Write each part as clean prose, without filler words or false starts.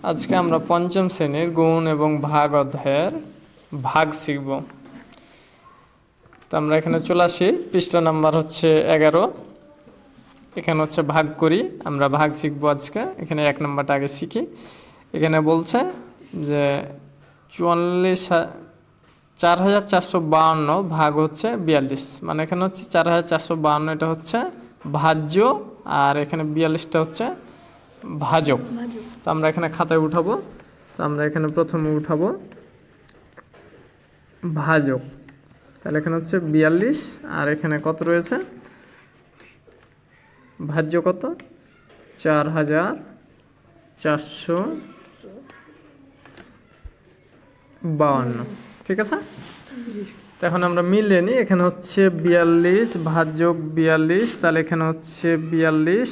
আজকে আমরা পঞ্চম শ্রেণীর গুণ এবং ভাগ অধ্যায়ের ভাগ শিখব। তো আমরা এখানে চলে আসি, পৃষ্ঠা নাম্বার হচ্ছে 11। এখানে হচ্ছে ভাগ করি, আমরা ভাগ শিখবো আজকে। এখানে 1 নম্বরটা আগে শিখি। এখানে বলছে যে 4452 ভাগ হচ্ছে 42, মানে এখানে হচ্ছে 4452 এটা হচ্ছে ভাজ্য, আর এখানে 42টা হচ্ছে ভাজক। তো আমরা এখানে খাতায় উঠাবো। তো আমরা এখানে প্রথমে উঠাবো ভাজক। তাহলে এখানে হচ্ছে 42, আর এখানে কত রয়েছে ভাজ্য কত 4452। ঠিক আছে, তো এখন আমরা মিলিয়ে নিই। এখানে হচ্ছে 42 ভাজক 42, তাহলে এখানে হচ্ছে 42,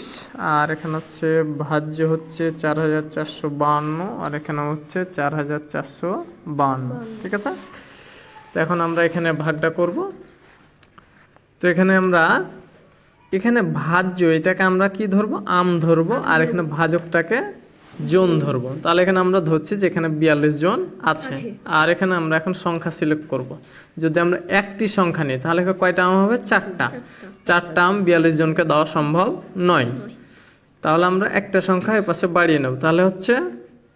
আর এখানে হচ্ছে ভাজ্য হচ্ছে 4452, আর এখানে হচ্ছে 4452। ঠিক আছে, তো এখন আমরা এখানে ভাগটা করব। তো এখানে আমরা ভাজ্য এটাকে আমরা কি ধরবো, আম ধরবো, আর এখানে ভাজকটাকে জন ধরবো। তাহলে এখানে আমরা ধরছি যে এখানে 42 জন আছে, আর এখানে আমরা এখন সংখ্যা সিলেক্ট করব। যদি আমরা একটি সংখ্যা নিই তাহলে কয়টা আম হবে, 4টা আম 42 জনকে দেওয়া সম্ভব নয়। তাহলে আমরা একটা সংখ্যা এর পাশে বাড়িয়ে নেব। তাহলে হচ্ছে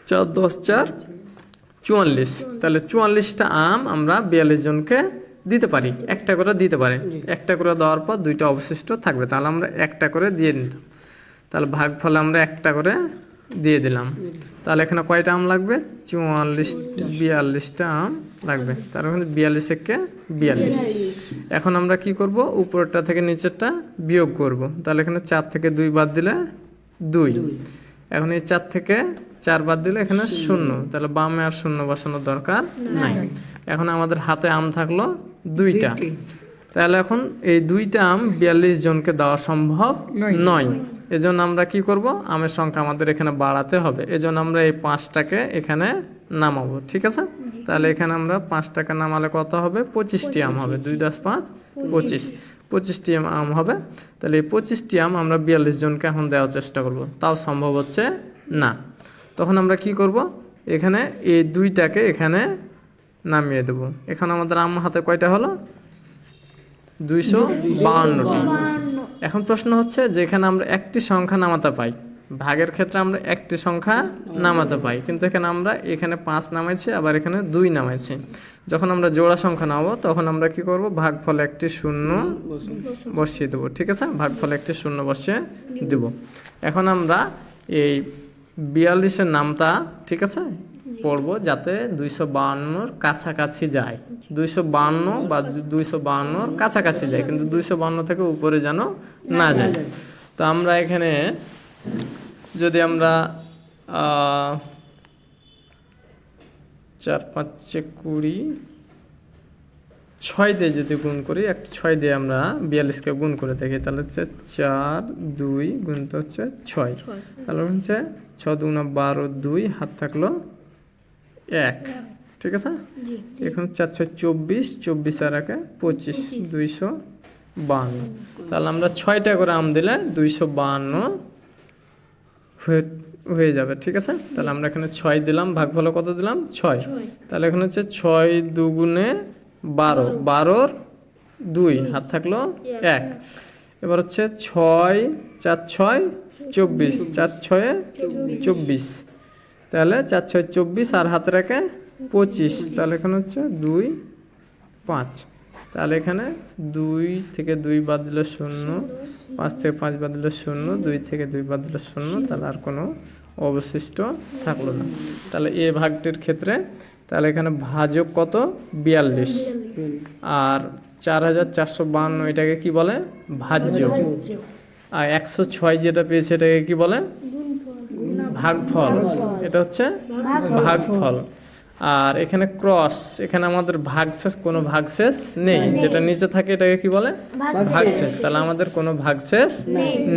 4 10 4 44। তাহলে 44টা আম আমরা 42 জনকে দিতে পারি, একটা করে দিতে পারে। একটা করে দেওয়ার পর 2টা অবশিষ্ট থাকবে, তাহলে আমরা একটা করে দিয়ে নিলাম। তাহলে ভাগফলে আমরা একটা করে দিয়ে দিলাম। তাহলে এখানে কয়টা আম লাগবে, 42টা আম লাগবে। তার মানে 42 একে 42। এখন আমরা কি করব, উপরেরটা থেকে নিচেরটা বিয়োগ করব। তাহলে এখানে 4 থেকে 2 বাদ দিলে 2। এখন এই 4 থেকে 4 বাদ দিলে এখানে 0, তাহলে বামে আর 0 বসানোর দরকার নাই। এখন আমাদের হাতে আম থাকলো 2টা। তাহলে এখন এই 2টা আম 42 জনকে দেওয়া সম্ভব নয়। এজন্য আমরা কি করব, আমের সংখ্যা আমাদের এখানে বাড়াতে হবে। এজন্য আমরা এই 5টাকে এখানে নামাবো। ঠিক আছে, তাহলে এখানে আমরা 5টাকে নামালে কত হবে, 25টি আম হবে। 2 10 5 25, 25টি আম হবে। তাহলে এই 25টি আম আমরা 42 জনকে এখন দেওয়ার চেষ্টা করব, তাও সম্ভব হচ্ছে না। তখন আমরা কি করব, এখানে এই 2টাকে এখানে নামিয়ে দেব। এখন আমাদের আম হাতে কয়টা হলো, 252টি। এখন প্রশ্ন হচ্ছে যে এখানে আমরা একটি সংখ্যা নামাতে পাই, ভাগের ক্ষেত্রে আমরা একটি সংখ্যা নামাতে পাই, কিন্তু এখানে আমরা 5 নামাইছি, আবার এখানে 2 নামাইছি। যখন আমরা জোড়া সংখ্যা নামাবো তখন আমরা কি করব, ভাগফলে একটি 0 বসিয়ে দেবো। ঠিক আছে, ভাগফলে একটি 0 বসিয়ে দেব। এখন আমরা এই 42-এর নামটা ঠিক আছে পড়বো, যাতে 252-র কাছাকাছি যায়। 252 বা 252-র কাছাকাছি যায়, কিন্তু 252 থেকে উপরে যেন না যায়। তো আমরা এখানে যদি আমরা 4 5 20 6 দিয়ে যদি গুণ করি, 6 দিয়ে আমরা 42কে গুণ করে দেখি, তাহলে হচ্ছে 4 2 গুণিত হচ্ছে 6। তাহলে হচ্ছে 6 2 12 2 হাত থাকলো 1। ঠিক আছে, এখন 4 6 24, 24 আর 1 25, 252। তাহলে আমরা 6টা করে আম দিলে 252 হয়ে যাবে। ঠিক আছে, তাহলে আমরা এখানে 6 দিলাম, ভাগফলে কত দিলাম, 6। তাহলে এখানে হচ্ছে 6 2 গুণে 12, 12-র 2 হাত থাকলো 1। এবার হচ্ছে 6 4 6 24, 4 6 24। তাহলে 4 6 24 আর হাতে রাখে 25। তাহলে এখানে হচ্ছে 2 5। তাহলে এখানে 2 থেকে 2 বাদ দিলে 0, 5 থেকে 5 বাদ দিলে 0, 2 থেকে 2 বাদ দিলে 0, তাহলে আর কোনো অবশিষ্ট থাকলো না। তাহলে এই ভাগটির ক্ষেত্রে তাহলে এখানে ভাজক কত, 42, আর 4452 এটাকে কি বলে, ভাজ্য। আর 106 যেটা পেয়েছে এটাকে কি বলে, ভাগফল। এটা হচ্ছে ভাগফল। আর এখানে ক্রস, এখানে আমাদের ভাগশেষ, কোনো ভাগশেষ নেই। যেটা নিচে থাকে এটাকে কি বলে, ভাগশেষ। তাহলে আমাদের কোনো ভাগশেষ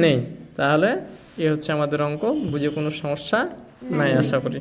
নেই। তাহলে এ হচ্ছে আমাদের অঙ্ক। বুঝে কোনো সমস্যা নাই আশা করি।